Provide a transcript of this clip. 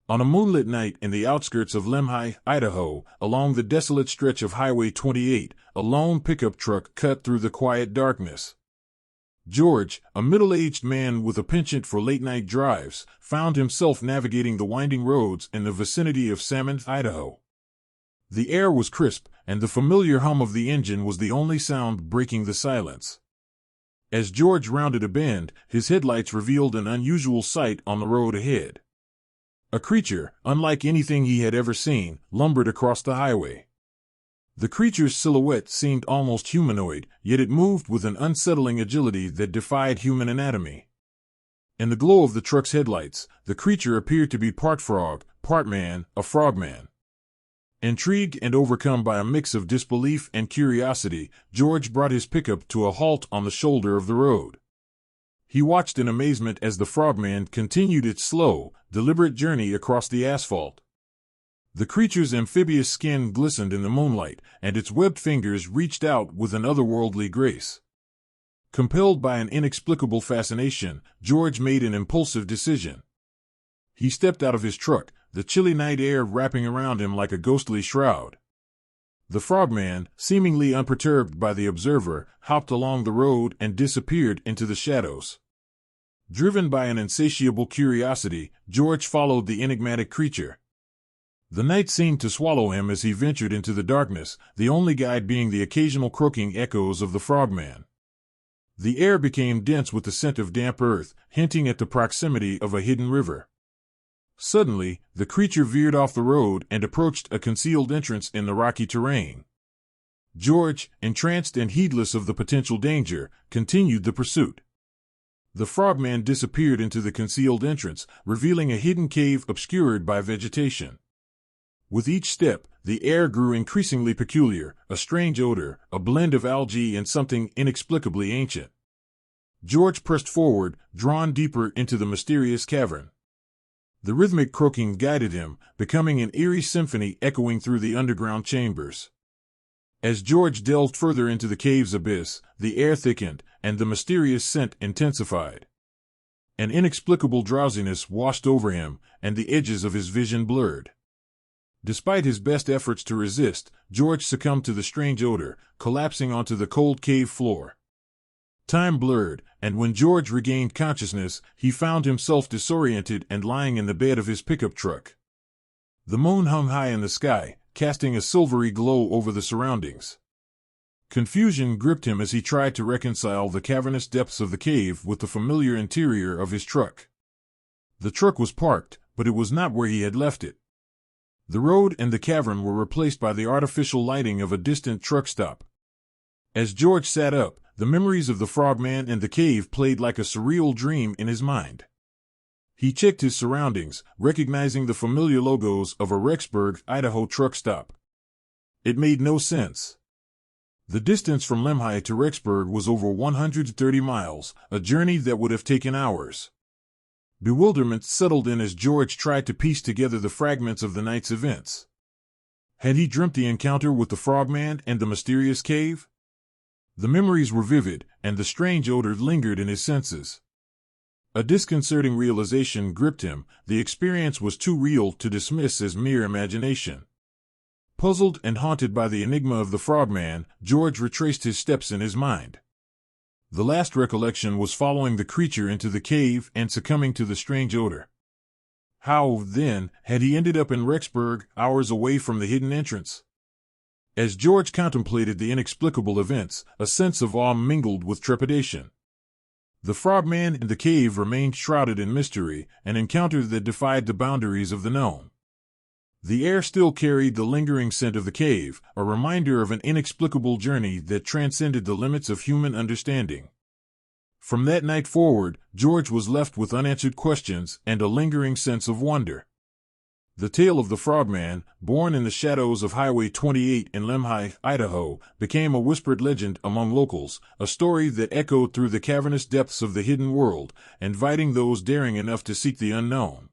On a moonlit night in the outskirts of Lemhi, Idaho, along the desolate stretch of Highway 28, a lone pickup truck cut through the quiet darkness. George, a middle-aged man with a penchant for late-night drives, found himself navigating the winding roads in the vicinity of Frogman, Idaho. The air was crisp, and the familiar hum of the engine was the only sound breaking the silence. As George rounded a bend, his headlights revealed an unusual sight on the road ahead. A creature, unlike anything he had ever seen, lumbered across the highway. The creature's silhouette seemed almost humanoid, yet it moved with an unsettling agility that defied human anatomy. In the glow of the truck's headlights, the creature appeared to be part frog, part man, a frogman. Intrigued and overcome by a mix of disbelief and curiosity, George brought his pickup to a halt on the shoulder of the road. He watched in amazement as the frogman continued its slow, deliberate journey across the asphalt. The creature's amphibious skin glistened in the moonlight, and its webbed fingers reached out with an otherworldly grace. Compelled by an inexplicable fascination, George made an impulsive decision. He stepped out of his truck, the chilly night air wrapping around him like a ghostly shroud. The frogman, seemingly unperturbed by the observer, hopped along the road and disappeared into the shadows. Driven by an insatiable curiosity, George followed the enigmatic creature. The night seemed to swallow him as he ventured into the darkness, the only guide being the occasional croaking echoes of the frogman. The air became dense with the scent of damp earth, hinting at the proximity of a hidden river. Suddenly, the creature veered off the road and approached a concealed entrance in the rocky terrain. George, entranced and heedless of the potential danger, continued the pursuit. The frogman disappeared into the concealed entrance, revealing a hidden cave obscured by vegetation. With each step, the air grew increasingly peculiar, a strange odor, a blend of algae and something inexplicably ancient. George pressed forward, drawn deeper into the mysterious cavern. The rhythmic croaking guided him, becoming an eerie symphony echoing through the underground chambers. As George delved further into the cave's abyss, the air thickened, and the mysterious scent intensified. An inexplicable drowsiness washed over him, and the edges of his vision blurred. Despite his best efforts to resist, George succumbed to the strange odor, collapsing onto the cold cave floor. Time blurred, and when George regained consciousness, he found himself disoriented and lying in the bed of his pickup truck. The moon hung high in the sky, casting a silvery glow over the surroundings. Confusion gripped him as he tried to reconcile the cavernous depths of the cave with the familiar interior of his truck. The truck was parked, but it was not where he had left it. The road and the cavern were replaced by the artificial lighting of a distant truck stop. As George sat up, the memories of the frogman and the cave played like a surreal dream in his mind. He checked his surroundings, recognizing the familiar logos of a Rexburg, Idaho truck stop. It made no sense. The distance from Lemhi to Rexburg was over 130 miles, a journey that would have taken hours. Bewilderment settled in as George tried to piece together the fragments of the night's events. Had he dreamt the encounter with the frogman and the mysterious cave? The memories were vivid, and the strange odor lingered in his senses. A disconcerting realization gripped him: the experience was too real to dismiss as mere imagination. Puzzled and haunted by the enigma of the frogman, George retraced his steps in his mind. The last recollection was following the creature into the cave and succumbing to the strange odor. How, then, had he ended up in Rexburg, hours away from the hidden entrance? As George contemplated the inexplicable events, a sense of awe mingled with trepidation. The frogman in the cave remained shrouded in mystery, an encounter that defied the boundaries of the known. The air still carried the lingering scent of the cave, a reminder of an inexplicable journey that transcended the limits of human understanding. From that night forward, George was left with unanswered questions and a lingering sense of wonder. The tale of the frogman, born in the shadows of Highway 28 in Lemhi, Idaho, became a whispered legend among locals, a story that echoed through the cavernous depths of the hidden world, inviting those daring enough to seek the unknown.